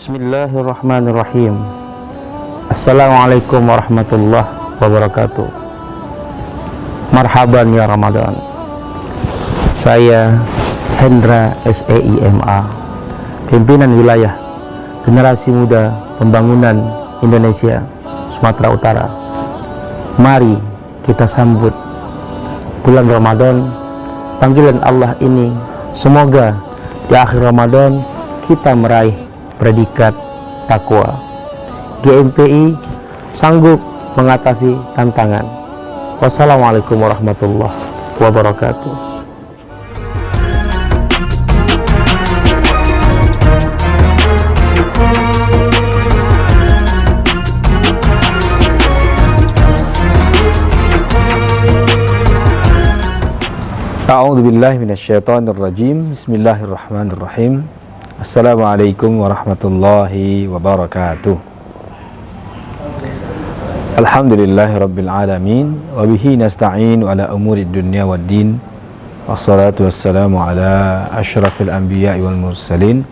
Bismillahirrahmanirrahim. Assalamualaikum warahmatullahi wabarakatuh. Marhaban ya Ramadan. Saya Hendra SEIMA, pimpinan wilayah Generasi Muda Pembangunan Indonesia Sumatera Utara. Mari kita sambut bulan Ramadan, panggilan Allah ini. Semoga di akhir Ramadan kita meraih predikat takwa. GMPI sanggup mengatasi tantangan. Wassalamualaikum warahmatullahi wabarakatuh. A'udzu billahi minasyaitonir rajim. Bismillahirrahmanirrahim. Assalamualaikum warahmatullahi wabarakatuh. Alhamdulillahi rabbil alamin wa bihi nasta'in ala umurid dunya waddin. Wassalatu wassalamu ala asyrafil anbiya'i wal mursalin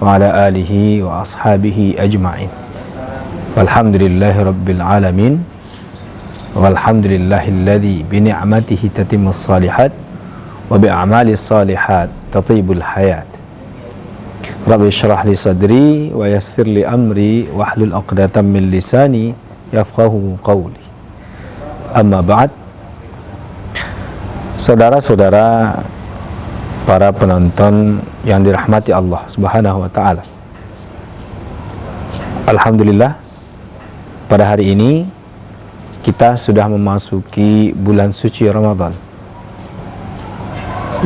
wa ala alihi wa ashabihi ajma'in. Walhamdulillahi rabbil alamin. Walhamdulillahilladzi bi ni'matihi tatimmus shalihat wa bi a'malis shalihat tatibul hayat. Rabbi syrah li sadri wa yassir li amri wahlul 'uqdatam min lisani yafqahu qawli. Amma ba'd. Saudara-saudara para penonton yang dirahmati Allah Subhanahu wa taala. Alhamdulillah, pada hari ini kita sudah memasuki bulan suci Ramadan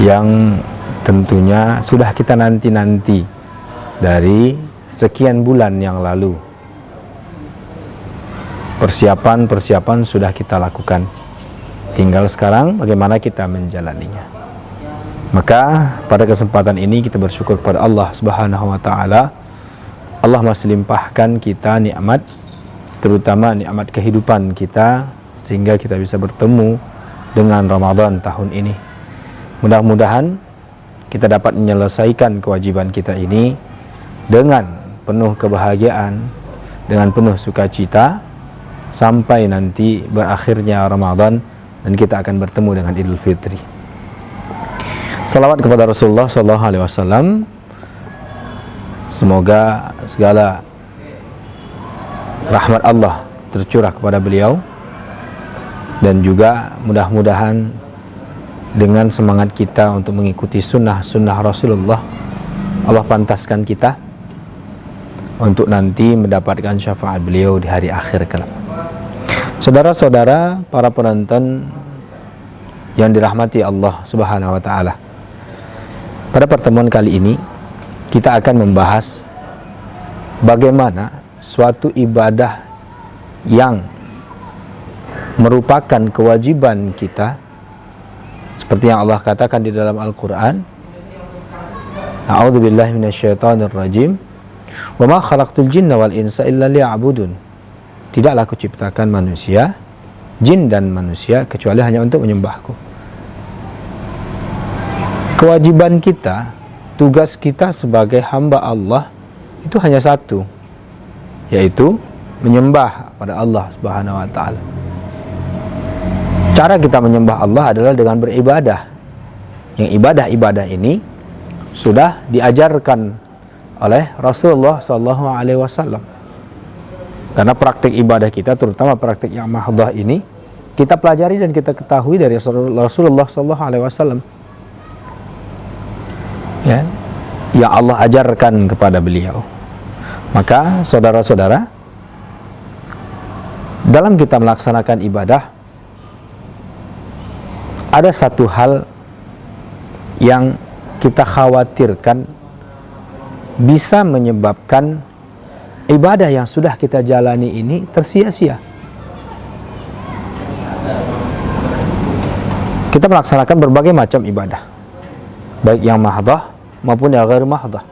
yang tentunya sudah kita nanti-nanti dari sekian bulan yang lalu. Persiapan sudah kita lakukan, tinggal sekarang bagaimana kita menjalaninya. Maka pada kesempatan ini kita bersyukur kepada Allah Subhanahu wa taala. Allah masih limpahkan kita nikmat, terutama nikmat kehidupan kita, sehingga kita bisa bertemu dengan Ramadan tahun ini. Mudah-mudahan kita dapat menyelesaikan kewajiban kita ini dengan penuh kebahagiaan, dengan penuh sukacita, sampai nanti berakhirnya Ramadan dan kita akan bertemu dengan Idul Fitri. Salawat kepada Rasulullah SAW. Semoga segala rahmat Allah tercurah kepada beliau, dan juga mudah-mudahan dengan semangat kita untuk mengikuti sunnah Rasulullah, Allah pantaskan kita untuk nanti mendapatkan syafaat beliau di hari akhir kelak. Saudara-saudara para penonton yang dirahmati Allah Subhanahu wa taala. Pada pertemuan kali ini kita akan membahas bagaimana suatu ibadah yang merupakan kewajiban kita, seperti yang Allah katakan di dalam Al-Qur'an, A'udzu billahi minasyaitonir rajim. Wa ma khalaqtul jinna wal insa illa liya'budun. Tidaklah aku ciptakan manusia, jin dan manusia, kecuali hanya untuk menyembahku. Kewajiban kita, tugas kita sebagai hamba Allah itu hanya satu, yaitu menyembah pada Allah Subhanahu wa taala. Cara kita menyembah Allah adalah dengan beribadah. Yang ibadah-ibadah ini sudah diajarkan oleh Rasulullah SAW. Karena praktik ibadah kita, terutama praktik yang mahdoh ini, kita pelajari dan kita ketahui dari Rasulullah SAW. Ya, yang Allah ajarkan kepada beliau. Maka saudara-saudara, dalam kita melaksanakan ibadah, ada satu hal yang kita khawatirkan bisa menyebabkan ibadah yang sudah kita jalani ini tersia-sia. Kita melaksanakan berbagai macam ibadah, baik yang mahdoh maupun yang ghair mahdoh,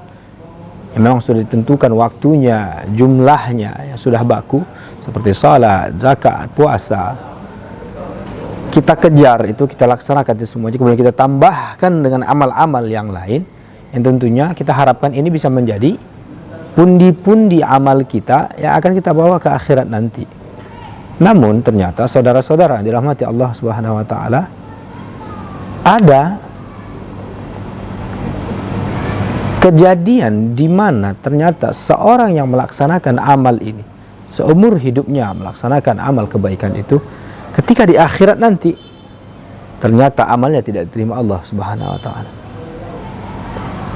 yang memang sudah ditentukan waktunya, jumlahnya yang sudah baku, seperti salat, zakat, puasa. Kita kejar itu, kita laksanakan itu semuanya, kemudian kita tambahkan dengan amal-amal yang lain, yang tentunya kita harapkan ini bisa menjadi pundi-pundi amal kita yang akan kita bawa ke akhirat nanti. Namun ternyata saudara-saudara dirahmati Allah Subhanahu wa taala, ada kejadian di mana ternyata seorang yang melaksanakan amal ini seumur hidupnya, melaksanakan amal kebaikan itu, ketika di akhirat nanti ternyata amalnya tidak diterima Allah Subhanahu wa taala.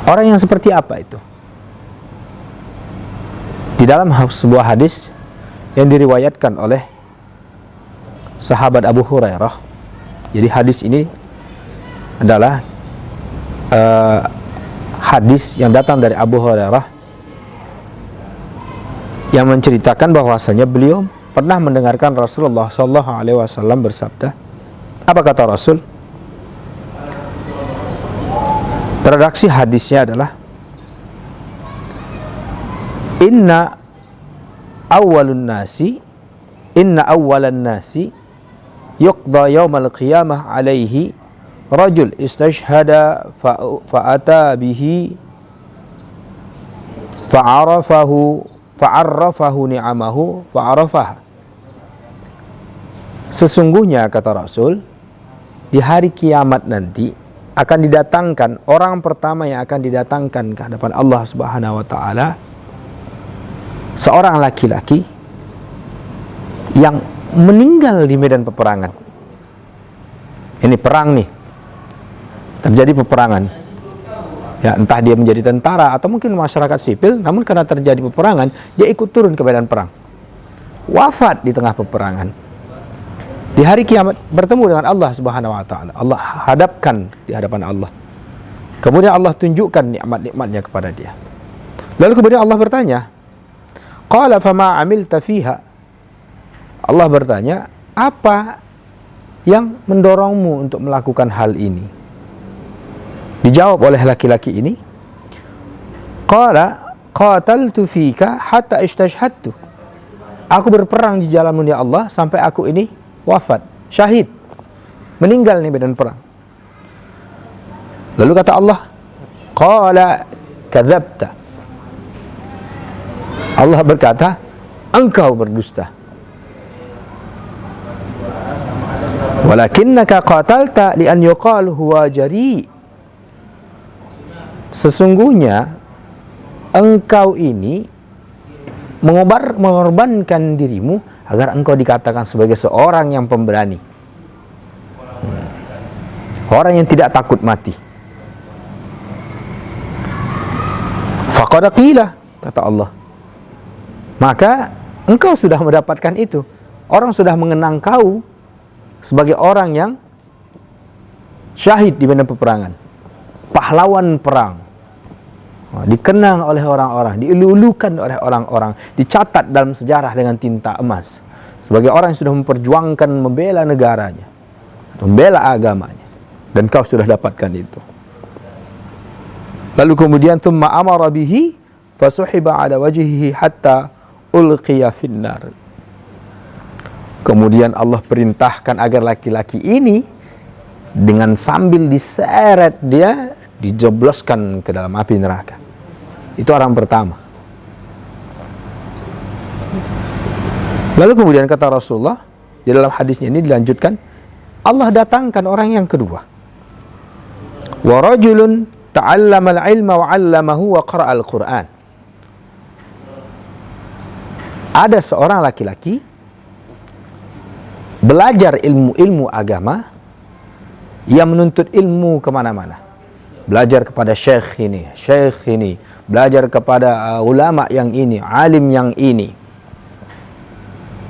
Orang yang seperti apa itu? Di dalam sebuah hadis yang diriwayatkan oleh sahabat Abu Hurairah. Jadi hadis ini adalah hadis yang datang dari Abu Hurairah yang menceritakan bahwasanya beliau pernah mendengarkan Rasulullah SAW bersabda. Apa kata Rasul? Redaksi hadisnya adalah Inna awwalan nasi yuqda yawmal qiyamah alaihi rajul istashhada fa'ata bihi fa'arrafahu ni'amahu fa'arafaha. Sesungguhnya kata Rasul, di hari kiamat nanti akan didatangkan orang pertama yang akan didatangkan ke hadapan Allah Subhanahu wa taala, seorang laki-laki yang meninggal di medan peperangan. Ini perang nih, terjadi peperangan. Ya, entah dia menjadi tentara atau mungkin masyarakat sipil, namun karena terjadi peperangan, dia ikut turun ke medan perang. Wafat di tengah peperangan. Di hari kiamat bertemu dengan Allah Subhanahu wa taala. Allah hadapkan di hadapan Allah. Kemudian Allah tunjukkan nikmat-nikmatnya kepada dia. Lalu kemudian Allah bertanya, qala fama amilta fiha. Allah bertanya, apa yang mendorongmu untuk melakukan hal ini? Dijawab oleh laki-laki ini, qala qataltu fika hatta istashhadtu. Aku berperang di jalanmu ya Allah sampai aku ini wafat, syahid, meninggal di medan perang. Lalu kata Allah, qala kadzabta. Allah berkata, engkau berdusta. Walakinnaka qatalta li an yuqal huwa jari. Sesungguhnya engkau ini mengorbankan dirimu agar engkau dikatakan sebagai seorang yang pemberani, orang yang tidak takut mati. Faqad qila, kata Allah, maka engkau sudah mendapatkan itu. Orang sudah mengenang kau sebagai orang yang syahid di medan peperangan, pahlawan perang, dikenang oleh orang-orang, dielu-elukan oleh orang-orang, dicatat dalam sejarah dengan tinta emas sebagai orang yang sudah memperjuangkan membela negaranya, membela agamanya, dan kau sudah dapatkan itu. Lalu kemudian thumma amara bihi fasuhiba ala wajhihi hatta ulqiya finnar. Kemudian Allah perintahkan agar laki-laki ini dengan sambil diseret dia dijebloskan ke dalam api neraka. Itu orang pertama. Lalu kemudian kata Rasulullah, di dalam hadisnya ini dilanjutkan, Allah datangkan orang yang kedua. Wa rajulun ta'allama al-ilma wa 'allamahu wa qara'a al-Qur'an. Ada seorang laki-laki belajar ilmu-ilmu agama, ia menuntut ilmu kemana-mana. Belajar kepada syekh ini, belajar kepada ulama yang ini, alim yang ini.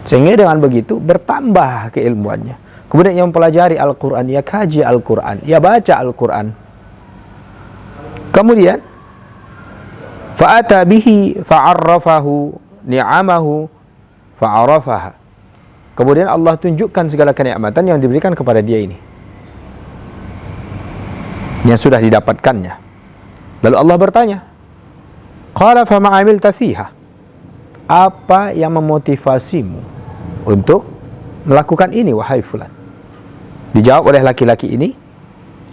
Sehingga dengan begitu bertambah keilmuannya. Kemudian ia mempelajari Al-Quran, ia kaji Al-Quran, ia baca Al-Quran. Kemudian fa'ata bihi fa'arrafahu ni'amahu fa'arafaha. Kemudian Allah tunjukkan segala kenikmatan yang diberikan kepada dia ini, yang sudah didapatkannya. Lalu Allah bertanya, qala fama 'amilta fiha. Apa yang memotivasimu untuk melakukan ini wahai fulan? Dijawab oleh laki-laki ini,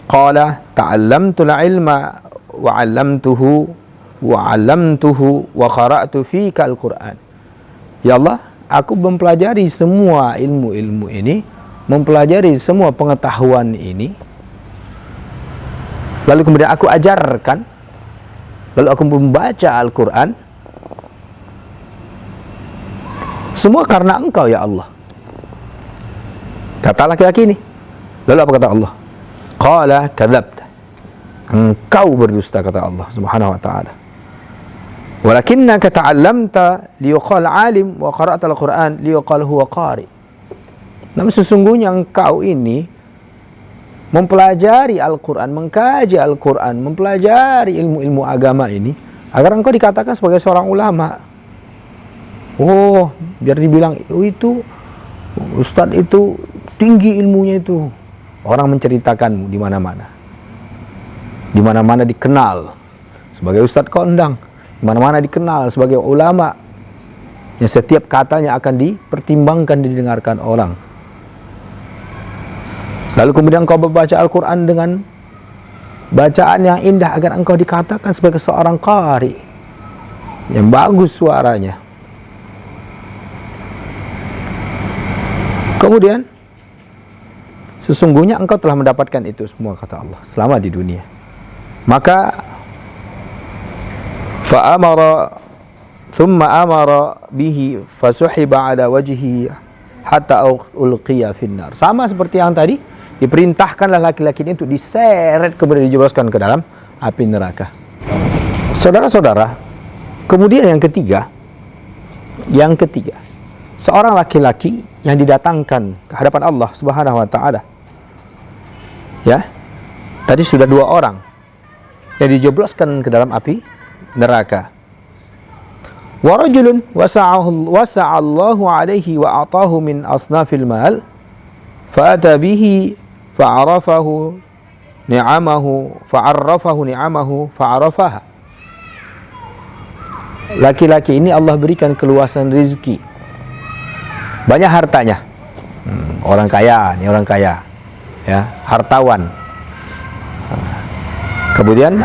qala ta'allamtul ilma wa 'allamtuhu wa 'allamtuhu wa qara'tu fika al-Qur'an. Ya Allah, aku mempelajari semua ilmu-ilmu ini, mempelajari semua pengetahuan ini, lalu kemudian aku ajarkan, lalu aku membaca Al-Quran, semua karena Engkau ya Allah. Kata laki-laki ini. Lalu apa kata Allah? Qala kadzabta. Engkau berdusta, kata Allah Subhanahu wa ta'ala. Walakinnaka ta'allamta liyuqal alim wa qara'ta al-Qur'an liyuqal huwa qari. Namun sesungguhnya engkau ini mempelajari Al-Quran, mengkaji Al-Quran, mempelajari ilmu-ilmu agama ini agar engkau dikatakan sebagai seorang ulama. Oh, biar dibilang, oh itu Ustadz itu tinggi ilmunya itu. Orang menceritakanmu di mana-mana. Di mana-mana dikenal sebagai Ustadz kondang, di mana-mana dikenal sebagai ulama yang setiap katanya akan dipertimbangkan, didengarkan orang. Lalu kemudian engkau membaca Al-Quran dengan bacaan yang indah agar engkau dikatakan sebagai seorang qari yang bagus suaranya. Kemudian sesungguhnya engkau telah mendapatkan itu semua, kata Allah, selama di dunia. Maka thumma amara bihi fasuhiba ala wajhihi hatta ulqiya finnar. Sama seperti yang tadi, diperintahkanlah laki-laki ini untuk diseret kemudian dijebloskan ke dalam api neraka. Saudara-saudara, kemudian yang ketiga, seorang laki-laki yang didatangkan ke hadapan Allah Subhanahu wa ta'ala. Ya, tadi sudah 2 orang yang dijebloskan ke dalam api neraka. Wa rajulun wasa'allahu alaihi wa atahu min asnafil mal fa'ata bihi fa'arafahu ni'amahu fa'arafaha. Laki-laki ini Allah berikan keluasan rezeki, banyak hartanya. Orang kaya, ini orang kaya, ya, hartawan. Kemudian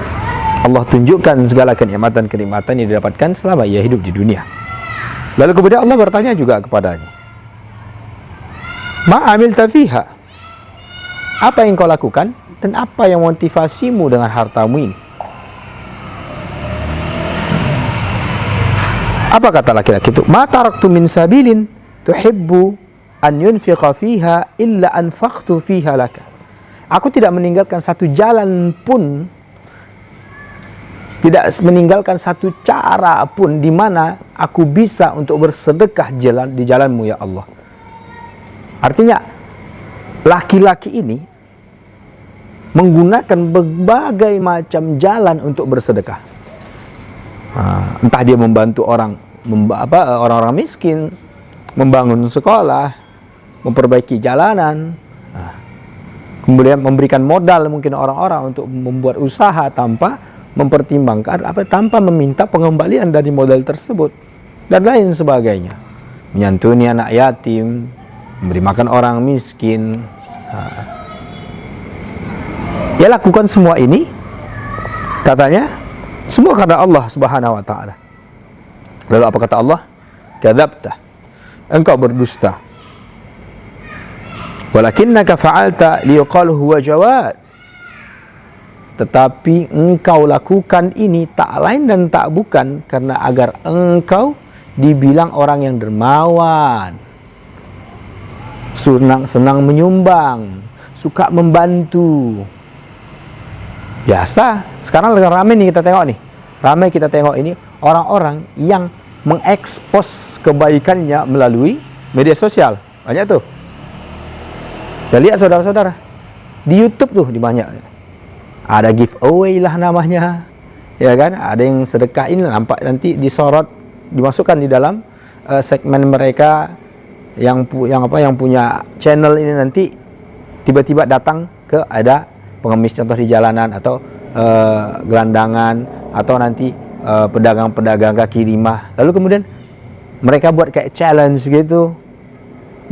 Allah tunjukkan segala kenikmatan-kenikmatan yang didapatkan selama ia hidup di dunia. Lalu kemudian Allah bertanya juga kepadanya, Ma amilta fiha? Apa yang kau lakukan dan apa yang motivasimu dengan hartamu ini? Apa kata laki-laki itu? Ma taraktu min sabilin tuhibbu an yunfiqa fiha illa anfaqtu fiha laka. Aku tidak meninggalkan satu jalan pun, tidak meninggalkan satu cara pun di mana aku bisa untuk bersedekah di jalanmu ya Allah. Artinya laki-laki ini menggunakan berbagai macam jalan untuk bersedekah. Entah dia membantu orang-orang miskin, membangun sekolah, memperbaiki jalanan, kemudian memberikan modal mungkin orang-orang untuk membuat usaha tanpa mempertimbangkan tanpa meminta pengembalian dari modal tersebut dan lain sebagainya. Menyantuni anak yatim, memberi makan orang miskin. Dia lakukan semua ini, katanya semua karena Allah Subhanahu wa ta'ala. Lalu apa kata Allah? Kadzabta, engkau berdusta. Walakinnaka fa'alta liyuqal huwa jawad. Tetapi engkau lakukan ini tak lain dan tak bukan karena agar engkau dibilang orang yang dermawan, senang menyumbang, suka membantu. Biasa, sekarang lagi ramai nih kita tengok nih. Ramai kita tengok ini orang-orang yang mengekspos kebaikannya melalui media sosial. Banyak tuh. Ya, lihat saudara-saudara, di YouTube tuh di banyak. Ada giveaway lah namanya, ya kan? Ada yang sedekahin, nampak nanti disorot, dimasukkan di dalam segmen mereka yang punya channel ini, nanti tiba-tiba datang ke ada pengemis contoh di jalanan atau gelandangan atau nanti pedagang-pedagang kaki lima. Lalu kemudian mereka buat kayak challenge gitu,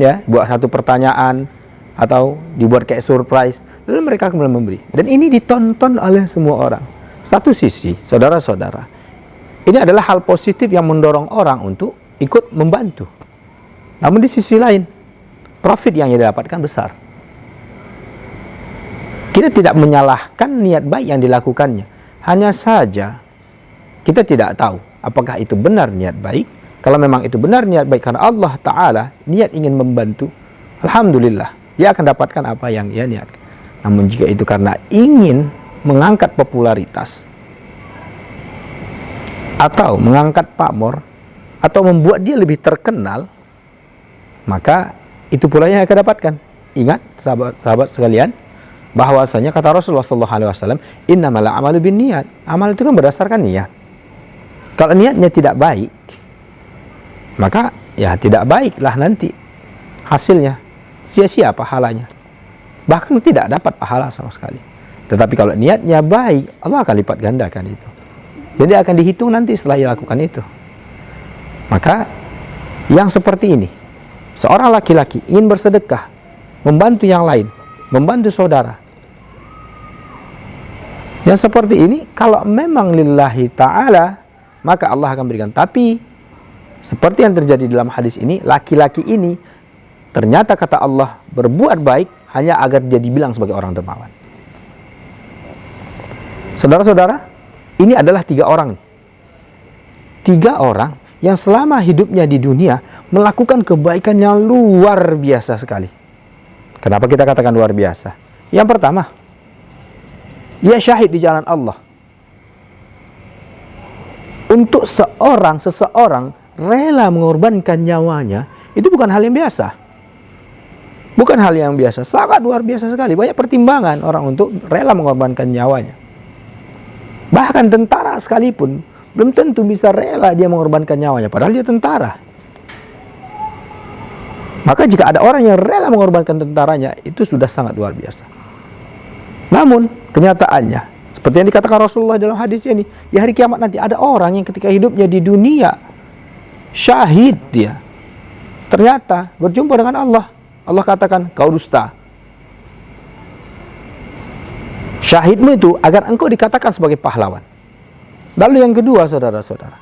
ya, buat satu pertanyaan atau dibuat kayak surprise, lalu mereka kemudian memberi. Dan ini ditonton oleh semua orang. Satu sisi, saudara-saudara, Ini adalah hal positif yang mendorong orang untuk ikut membantu. Namun di sisi lain, profit yang didapatkan besar. Kita tidak menyalahkan niat baik yang dilakukannya. Hanya saja kita tidak tahu apakah itu benar niat baik. Kalau memang itu benar niat baik karena Allah Ta'ala niat ingin membantu, alhamdulillah, dia akan dapatkan apa yang ia niatkan. Namun jika itu karena ingin mengangkat popularitas, atau mengangkat pamor, atau membuat dia lebih terkenal, maka itu pula yang akan dapatkan. Ingat sahabat-sahabat sekalian, bahwasanya kata Rasulullah SAW, innamal a'malu binniyat. Amal itu kan berdasarkan niat. Kalau niatnya tidak baik, maka ya tidak baiklah nanti hasilnya, sia-sia pahalanya, bahkan tidak dapat pahala sama sekali. Tetapi kalau niatnya baik, Allah akan lipat gandakan itu. Jadi akan dihitung nanti setelah dilakukan itu. Maka yang seperti ini, seorang laki-laki ingin bersedekah, membantu yang lain, membantu saudara, yang seperti ini kalau memang lillahi ta'ala, maka Allah akan berikan. Tapi seperti yang terjadi dalam hadis ini, laki-laki ini ternyata kata Allah berbuat baik hanya agar dia dibilang sebagai orang dermawan. Saudara-saudara, ini adalah 3 orang. 3 orang yang selama hidupnya di dunia melakukan kebaikan yang luar biasa sekali. Kenapa kita katakan luar biasa? Yang pertama, ia syahid di jalan Allah. Untuk seseorang rela mengorbankan nyawanya, itu bukan hal yang biasa. Bukan hal yang biasa, sangat luar biasa sekali. Banyak pertimbangan orang untuk rela mengorbankan nyawanya. Bahkan tentara sekalipun belum tentu bisa rela dia mengorbankan nyawanya, padahal dia tentara. Maka jika ada orang yang rela mengorbankan tentaranya, itu sudah sangat luar biasa. Namun kenyataannya, seperti yang dikatakan Rasulullah dalam hadisnya ini, di hari kiamat nanti ada orang yang ketika hidupnya di dunia syahid dia, ternyata berjumpa dengan Allah. Allah katakan, kau dusta. Syahidmu itu agar engkau dikatakan sebagai pahlawan. Lalu yang kedua, saudara-saudara,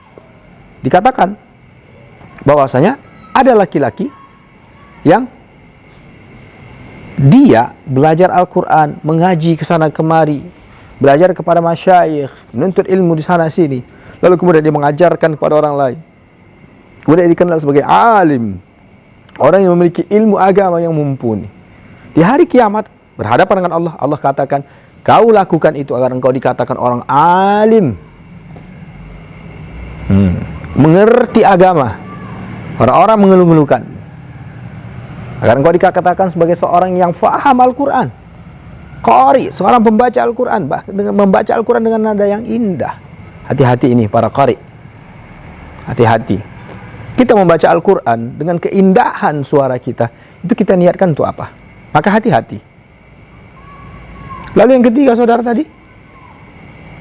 dikatakan bahwasanya ada laki-laki yang dia belajar Al-Quran, mengaji ke sana kemari, belajar kepada masyayikh, menuntut ilmu di sana sini, lalu kemudian dia mengajarkan kepada orang lain. Kemudian dikenal sebagai alim, orang yang memiliki ilmu agama yang mumpuni. Di hari kiamat berhadapan dengan Allah, Allah katakan, kau lakukan itu agar engkau dikatakan orang alim, mengerti agama, orang-orang mengeluh-ngeluhkan, agar engkau dikatakan sebagai seorang yang faham Al-Quran, qari, seorang pembaca Al-Quran, membaca Al-Quran dengan nada yang indah. Hati-hati ini para qari, hati-hati. Kita membaca Al-Quran dengan keindahan suara kita, itu kita niatkan untuk apa? Maka hati-hati. Lalu yang ketiga, saudara, tadi,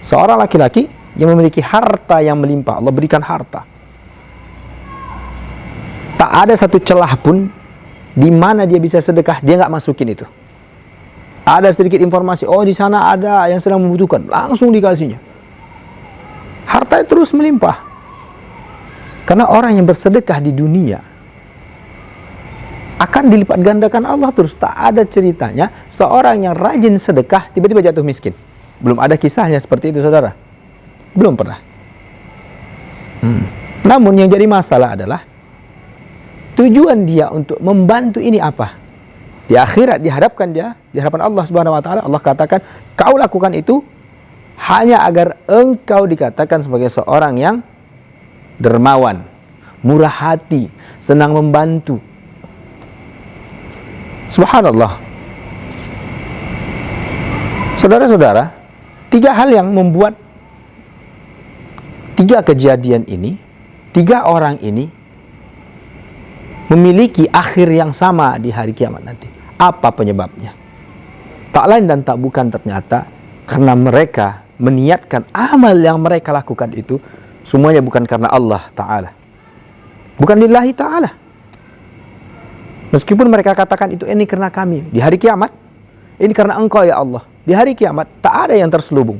seorang laki-laki yang memiliki harta yang melimpah, Allah berikan harta. Tak ada satu celah pun di mana dia bisa sedekah, dia nggak masukin itu. Ada sedikit informasi, oh di sana ada yang sedang membutuhkan, langsung dikasihnya. Harta terus melimpah. Karena orang yang bersedekah di dunia akan dilipat gandakan Allah terus. Tak ada ceritanya seorang yang rajin sedekah tiba-tiba jatuh miskin. Belum ada kisahnya seperti itu, saudara. Belum pernah. Namun yang jadi masalah adalah tujuan dia untuk membantu ini apa? Di akhirat dihadapkan dia, di hadapan Allah Subhanahu wa taala, Allah katakan, kau lakukan itu hanya agar engkau dikatakan sebagai seorang yang dermawan, murah hati, senang membantu. Subhanallah. Saudara-saudara, 3 hal yang membuat 3 kejadian ini, 3 orang ini memiliki akhir yang sama di hari kiamat nanti. Apa penyebabnya? Tak lain dan tak bukan ternyata karena mereka meniatkan amal yang mereka lakukan itu semuanya bukan karena Allah Ta'ala, bukan lillahi Ta'ala. Meskipun mereka katakan itu ini karena kami, di hari kiamat ini karena engkau ya Allah. Di hari kiamat tak ada yang terselubung.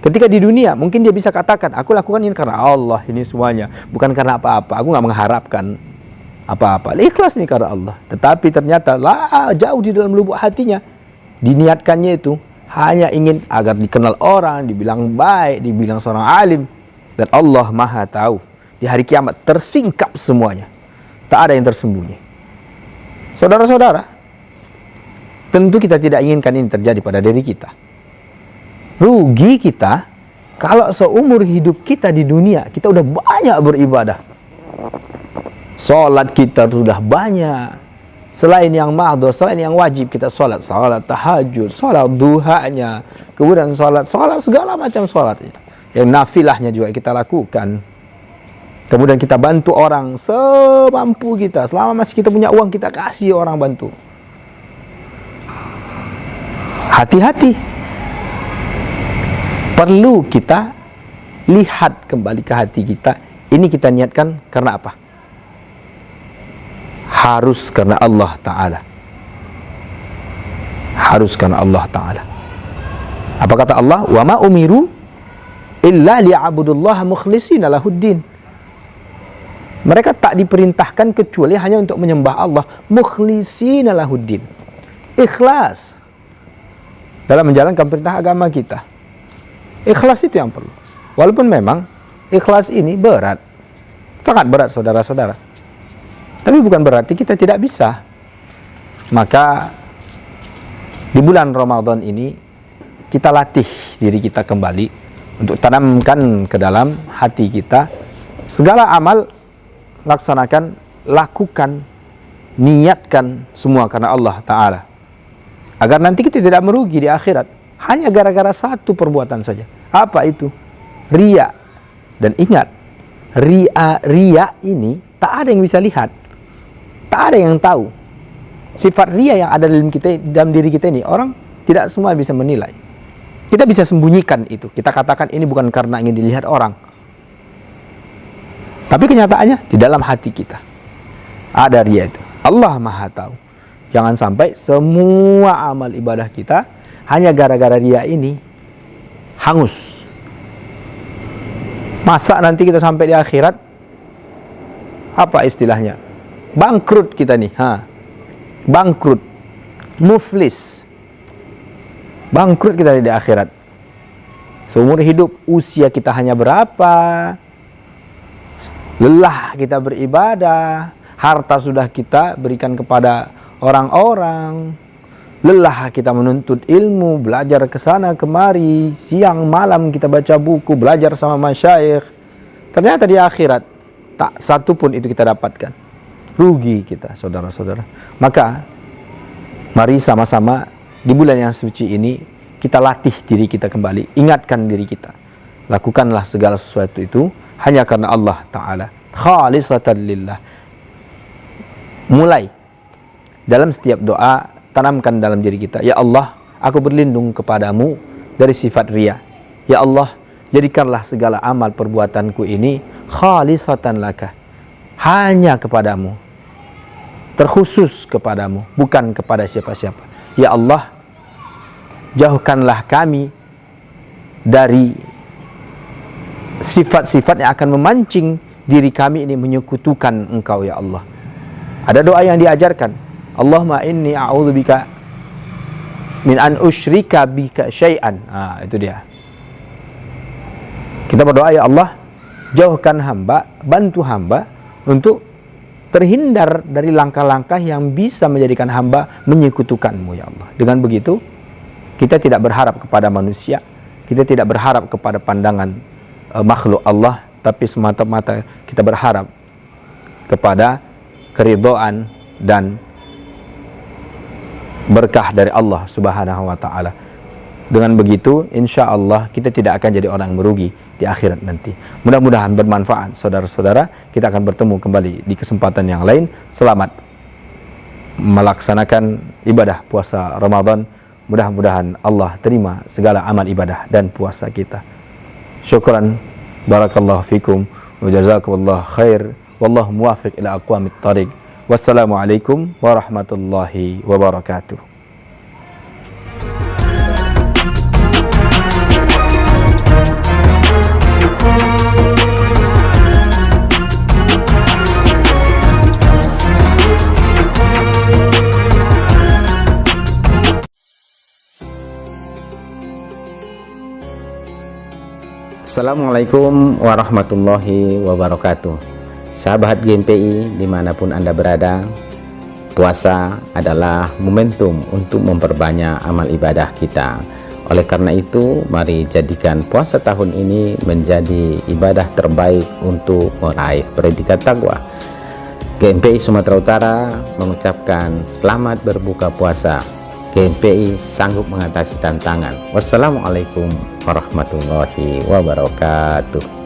Ketika di dunia, mungkin dia bisa katakan, aku lakukan ini karena Allah ini semuanya, bukan karena apa-apa. Aku nggak mengharapkan apa-apa. Ikhlas ini karena Allah. Tetapi ternyata jauh di dalam lubuk hatinya, diniatkannya itu hanya ingin agar dikenal orang, dibilang baik, dibilang seorang alim. Dan Allah Maha tahu. Di hari kiamat tersingkap semuanya. Tak ada yang tersembunyi. Saudara-saudara, tentu kita tidak inginkan ini terjadi pada diri kita. Rugi kita kalau seumur hidup kita di dunia kita udah banyak beribadah. Salat kita sudah banyak. Selain yang mahdhur, selain yang wajib kita salat tahajud, salat duhanya, kemudian salat segala macam salat. Yang nafilahnya juga kita lakukan. Kemudian kita bantu orang semampu kita. Selama masih kita punya uang, kita kasih orang bantu. Hati-hati. Perlu kita lihat kembali ke hati kita. Ini kita niatkan karena apa? Harus karena Allah Ta'ala. Harus karena Allah Ta'ala. Apa kata Allah? Wa ma umiru illa liya'budullaha mukhlishina lahuddin. Mereka tak diperintahkan kecuali hanya untuk menyembah Allah mukhlishina lahuddin. Ikhlas dalam menjalankan perintah agama kita. Ikhlas itu yang perlu. Walaupun memang ikhlas ini berat. Sangat berat saudara-saudara. Tapi bukan berarti kita tidak bisa. Maka di bulan Ramadan ini kita latih diri kita kembali untuk tanamkan ke dalam hati kita segala amal, laksanakan, lakukan, niatkan semua karena Allah Ta'ala. Agar nanti kita tidak merugi di akhirat hanya gara-gara satu perbuatan saja. Apa itu? Riya. Dan ingat, riya ini tak ada yang bisa lihat, tak ada yang tahu. Sifat riya yang ada dalam diri kita ini, orang tidak semua bisa menilai. Kita bisa sembunyikan itu. Kita katakan ini bukan karena ingin dilihat orang. Tapi kenyataannya di dalam hati kita ada riya itu. Allah Maha tahu. Jangan sampai semua amal ibadah kita hanya gara-gara riya ini hangus. Masa nanti kita sampai di akhirat, apa istilahnya? Bangkrut kita nih. Bangkrut. Muflis. Bangkrut kita di akhirat. Seumur hidup usia kita hanya berapa? Lelah kita beribadah, harta sudah kita berikan kepada orang-orang, lelah kita menuntut ilmu, belajar ke sana kemari, siang malam kita baca buku, belajar sama masyayikh. Ternyata di akhirat tak satu pun itu kita dapatkan. Rugi kita, saudara-saudara. Maka mari sama-sama di bulan yang suci ini kita latih diri kita kembali, ingatkan diri kita. Lakukanlah segala sesuatu itu hanya karena Allah Ta'ala, khalisatan lillah. Mulai dalam setiap doa, tanamkan dalam diri kita, ya Allah, aku berlindung kepadamu dari sifat riya. Ya Allah, jadikanlah segala amal perbuatanku ini khalisatan laka, hanya kepadamu, terkhusus kepadamu, bukan kepada siapa-siapa. Ya Allah, jauhkanlah kami dari sifat-sifat yang akan memancing diri kami ini menyekutukan Engkau, ya Allah. Ada doa yang diajarkan, Allahumma inni a'udzubika min an usyrika bika syai'an. Itu dia. Kita berdoa, ya Allah, jauhkan hamba, bantu hamba untuk terhindar dari langkah-langkah yang bisa menjadikan hamba menyekutukan-Mu, ya Allah. Dengan begitu, kita tidak berharap kepada manusia, kita tidak berharap kepada pandangan makhluk Allah, tapi semata-mata kita berharap kepada keridhaan dan berkah dari Allah Subhanahu wa Ta'ala. Dengan begitu, insya Allah kita tidak akan jadi orang yang merugi di akhirat nanti. Mudah-mudahan bermanfaat, saudara-saudara. Kita akan bertemu kembali di kesempatan yang lain. Selamat melaksanakan ibadah puasa Ramadan. Mudah-mudahan Allah terima segala amal ibadah dan puasa kita. Syukran, barakallahu fikum, wa jazakumullah khair, wallahu muwafiq ila aqwamit thariq. Wassalamualaikum warahmatullahi wabarakatuh. Assalamualaikum warahmatullahi wabarakatuh. Sahabat GMPI dimanapun Anda berada, puasa adalah momentum untuk memperbanyak amal ibadah kita. Oleh karena itu, mari jadikan puasa tahun ini menjadi ibadah terbaik untuk meraih predikat takwa. GMPI Sumatera Utara mengucapkan selamat berbuka puasa. GMPI sanggup mengatasi tantangan. Wassalamualaikum warahmatullahi wabarakatuh.